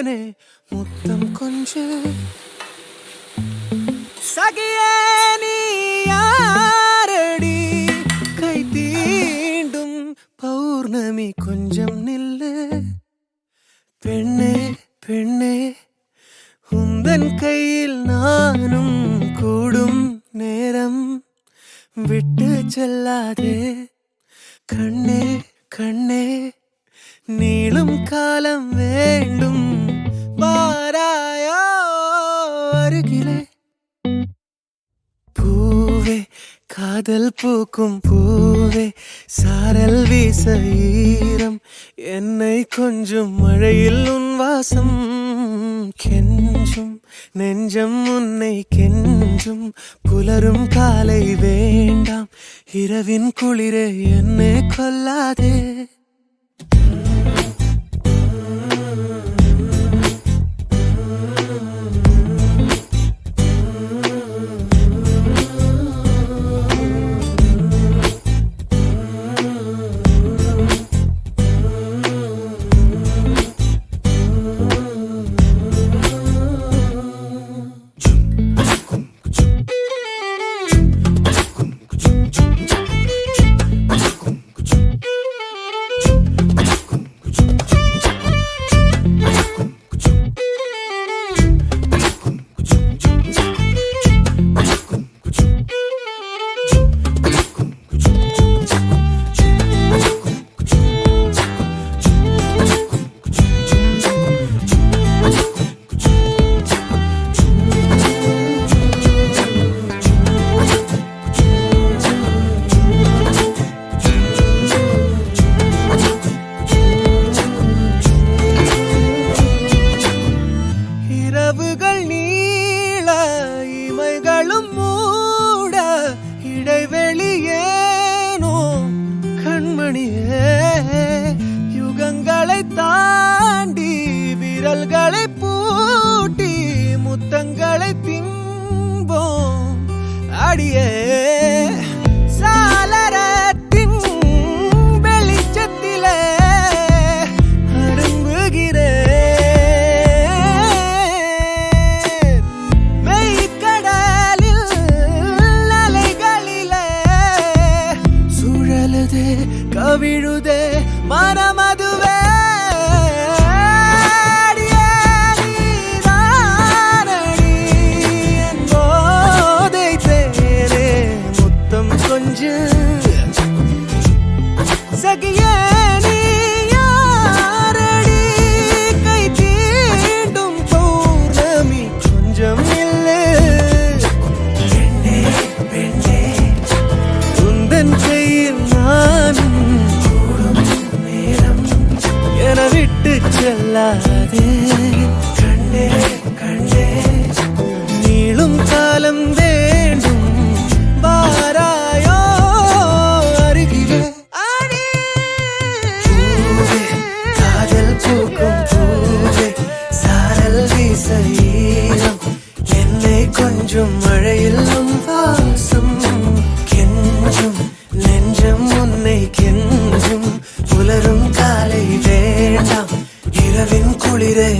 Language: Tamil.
தேனே முத்தம் கொஞ்சம் சகியே நீ யாரடி கை தீண்டும் பௌர்ணமி கொஞ்சம் நில்லு பெண்ணே பெண்ணே உந்தன் கையில் நானும் கூடும் நேரம் விட்டு செல்லாதே கண்ணே கண்ணே நீளும் காலம் வேண்டும் வாராயோ அருகிலே பூவே காதல் பூக்கும் பூவே சாரல் வீச ஈரம் என்னை கொஞ்சம் மழையில் உன் வாசம் கெஞ்சும் நெஞ்சம் உன்னை கெஞ்சும் புலரும் காலை வேண்டாம் இரவின் குளிரே என்னை கொல்லாதே யுகங்களை தாண்டி விரல்களை பூட்டி முத்தங்களை திம்போம் அடியே சாளரத்தின் வெளிச்சத்திலே அரும்புகிறேன் மெய்க்கடலில் அலைகளிலே சுழலுதே கவிழுதே மனமதுவே சகியே நீ யாரடி கை தீண்டும் பௌர்ணமி கொஞ்சம் இல்லை பெண்ணே பெண்ணே உந்தன் கையில் நானும் கூடும் நேரம் என விட்டு செல்லாதே கண்ணே கண்ணே நீளும் காலம் வேண்டும் வாராயோ அருகிலே பூக்கும் பூவே சாரல் வீச ஈரம் என்னை கொஞ்சம் மழையில் உன் வாசம் கெஞ்சும் நெஞ்சம் உன்னை கெஞ்சும் புலரும் காலை வேண்டாம் இரவின் குளிரை